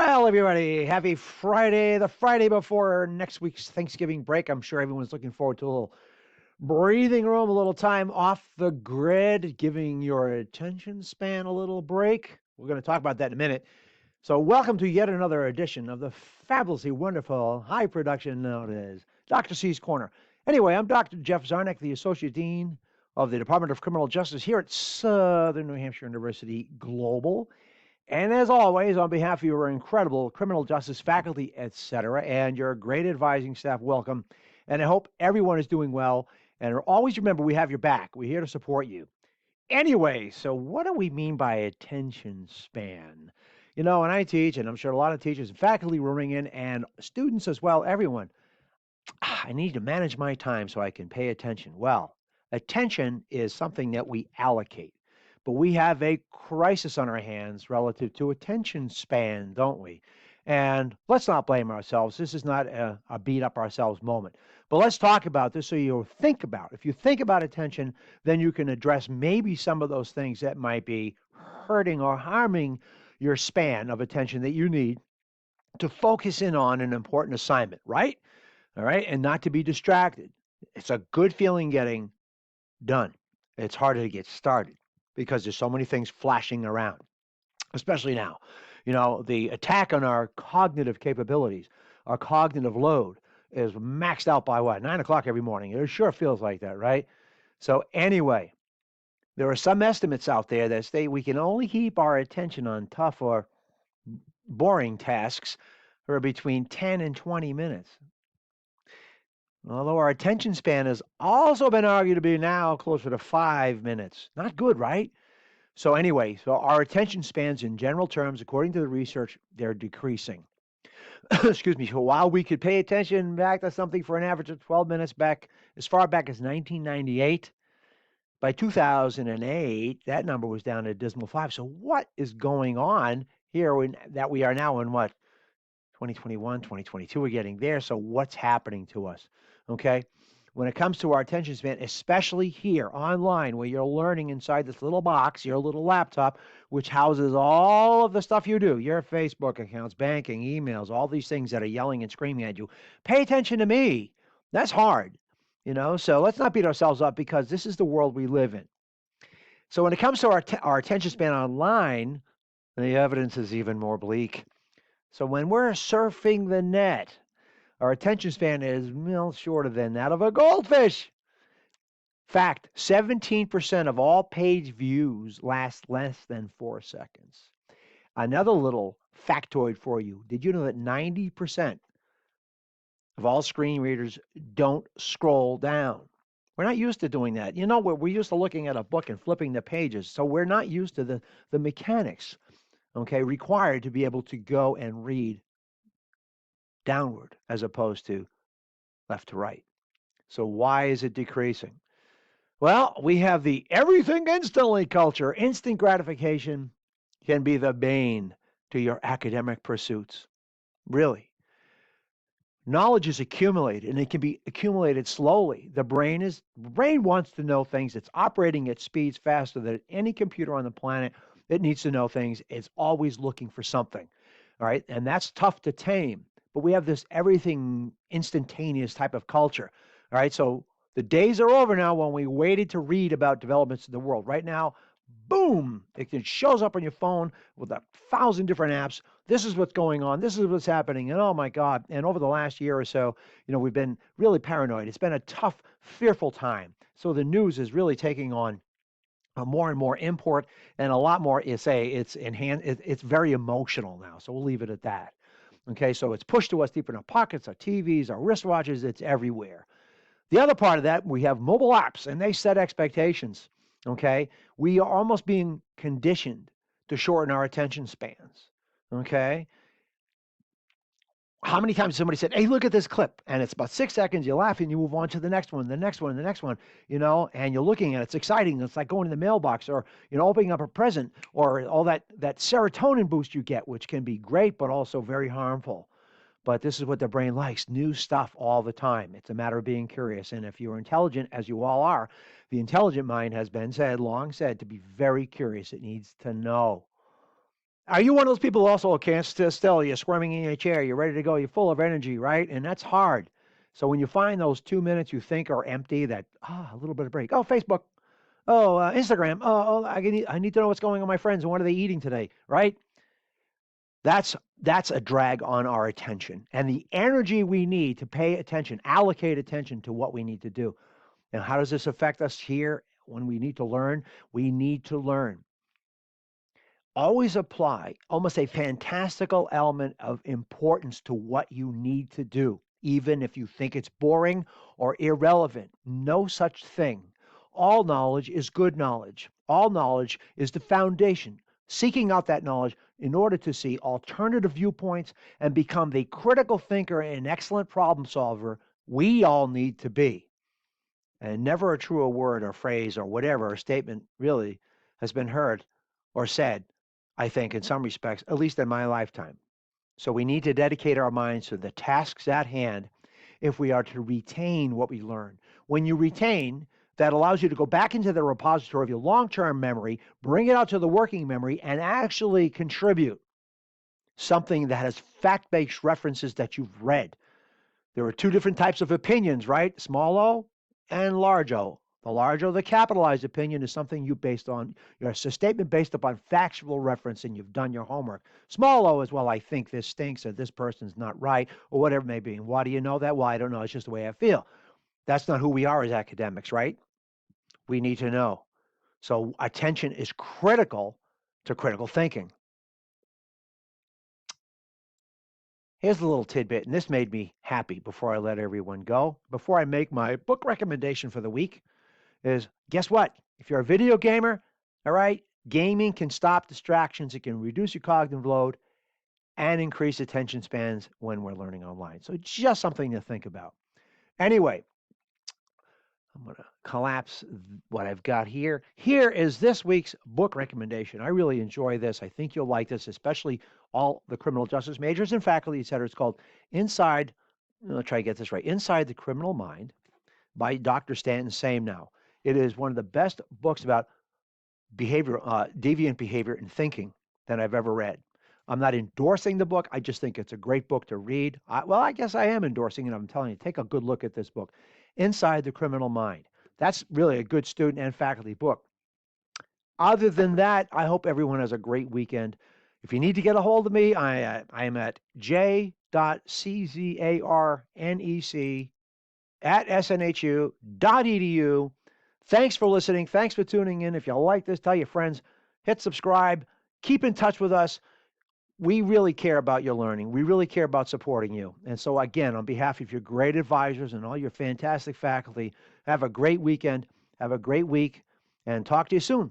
Well, everybody, happy Friday, the Friday before next week's Thanksgiving break. I'm sure everyone's looking forward to a little breathing room, a little time off the grid, giving your attention span a little break. We're going to talk about that in a minute. So, welcome to yet another edition of the fabulously wonderful high production known as Dr. C's Corner. Anyway, I'm Dr. Jeff Zarnik, the Associate Dean of the Department of Criminal Justice here at Southern New Hampshire University Global. And as always, on behalf of your incredible criminal justice faculty, etc., and your great advising staff, welcome. And I hope everyone is doing well. And always remember, we have your back. We're here to support you. Anyway, so what do we mean by attention span? You know, when I teach, and I'm sure a lot of teachers and faculty will ring in, and students as well, everyone, I need to manage my time so I can pay attention. Well, attention is something that we allocate, but we have a crisis on our hands relative to attention span, don't we? And let's not blame ourselves. This is not a beat up ourselves moment. But let's talk about this so you'll think about. If you think about attention, then you can address maybe some of those things that might be hurting or harming your span of attention that you need to focus in on an important assignment, right? All right. And not to be distracted. It's a good feeling getting done. It's harder to get started because there's so many things flashing around, especially now. You know, the attack on our cognitive capabilities, our cognitive load is maxed out by what? 9 o'clock every morning. It sure feels like that, right? So, anyway, there are some estimates out there that state we can only keep our attention on tough or boring tasks for between 10 and 20 minutes. Although our attention span has also been argued to be now closer to 5 minutes. Not good, right? So anyway, so our attention spans in general terms, according to the research, they're decreasing. Excuse me. So while we could pay attention back to something for an average of 12 minutes back as far back as 1998, by 2008, that number was down to a dismal 5. So what is going on here that we are now in what? 2021, 2022, we're getting there. So what's happening to us? Okay. When it comes to our attention span, especially here online, where you're learning inside this little box, your little laptop, which houses all of the stuff you do, your Facebook accounts, banking, emails, all these things that are yelling and screaming at you. Pay attention to me. That's hard, So let's not beat ourselves up because this is the world we live in. So when it comes to our attention span online, the evidence is even more bleak. So when we're surfing the net, our attention span is shorter than that of a goldfish. Fact, 17% of all page views last less than 4 seconds. Another little factoid for you. Did you know that 90% of all screen readers don't scroll down? We're not used to doing that. We're used to looking at a book and flipping the pages. So we're not used to the mechanics, required to be able to go and read downward as opposed to left to right. So why is it decreasing? Well, we have the everything instantly culture. Instant gratification can be the bane to your academic pursuits. Really. Knowledge is accumulated and it can be accumulated slowly. The brain wants to know things. It's operating at speeds faster than any computer on the planet. It needs to know things. It's always looking for something. All right. And that's tough to tame. But we have this everything instantaneous type of culture. All right. So the days are over now when we waited to read about developments in the world. Right now, boom, it shows up on your phone with 1,000 different apps. This is what's going on. This is what's happening. And oh my God. And over the last year or so, we've been really paranoid. It's been a tough, fearful time. So the news is really taking on more and more import and a lot more it's very emotional now. So we'll leave it at that. Okay, so it's pushed to us deep in our pockets, our TVs, our wristwatches, it's everywhere. The other part of that, we have mobile apps and they set expectations. Okay, we are almost being conditioned to shorten our attention spans. Okay, how many times somebody said, "Hey, look at this clip," and it's about 6 seconds. You laugh and you move on to the next one, the next one, the next one. And you're looking at it. It's exciting. It's like going to the mailbox or opening up a present or all that serotonin boost you get, which can be great but also very harmful. But this is what the brain likes, new stuff all the time. It's a matter of being curious. And if you're intelligent, as you all are, the intelligent mind has been long said, to be very curious. It needs to know. Are you one of those people who also can't sit still? You're squirming in your chair. You're ready to go. You're full of energy, right? And that's hard. So when you find those 2 minutes you think are empty, that a little bit of break. Oh, Facebook. Oh, Instagram. Oh, I need to know what's going on with my friends and what are they eating today, right? That's a drag on our attention and the energy we need to pay attention, allocate attention to what we need to do. And how does this affect us here when we need to learn? We need to learn. Always apply almost a fantastical element of importance to what you need to do, even if you think it's boring or irrelevant. No such thing. All knowledge is good knowledge. All knowledge is the foundation. Seeking out that knowledge in order to see alternative viewpoints and become the critical thinker and excellent problem solver we all need to be. And never a truer word or phrase or whatever or statement really has been heard or said, I think, in some respects, at least in my lifetime. So we need to dedicate our minds to the tasks at hand if we are to retain what we learn. When you retain, that allows you to go back into the repository of your long term memory, bring it out to the working memory, and actually contribute something that has fact based references that you've read. There are two different types of opinions, right? Small o and large O. The large O, the capitalized opinion, is something you based on, it's a statement based upon factual reference and you've done your homework. Small o is, well, I think this stinks or this person's not right or whatever it may be. And why do you know that? Well, I don't know. It's just the way I feel. That's not who we are as academics, right? We need to know. So attention is critical to critical thinking. Here's a little tidbit, and this made me happy before I let everyone go. Before I make my book recommendation for the week, is guess what? If you're a video gamer, all right, gaming can stop distractions. It can reduce your cognitive load and increase attention spans when we're learning online. So just something to think about. Anyway, I'm going to collapse what I've got here. Here is this week's book recommendation. I really enjoy this. I think you'll like this, especially all the criminal justice majors and faculty, et cetera. It's called Inside, I'll try to get this right, Inside the Criminal Mind by Dr. Stanton Same Now. It is one of the best books about behavior, deviant behavior and thinking that I've ever read. I'm not endorsing the book. I just think it's a great book to read. Well, I guess I am endorsing it. I'm telling you, take a good look at this book, Inside the Criminal Mind. That's really a good student and faculty book. Other than that, I hope everyone has a great weekend. If you need to get a hold of me, I am at j.czarnec@snhu.edu. Thanks for listening. Thanks for tuning in. If you like this, tell your friends, hit subscribe, keep in touch with us. We really care about your learning. We really care about supporting you. And so, again, on behalf of your great advisors and all your fantastic faculty, have a great weekend, have a great week, and talk to you soon.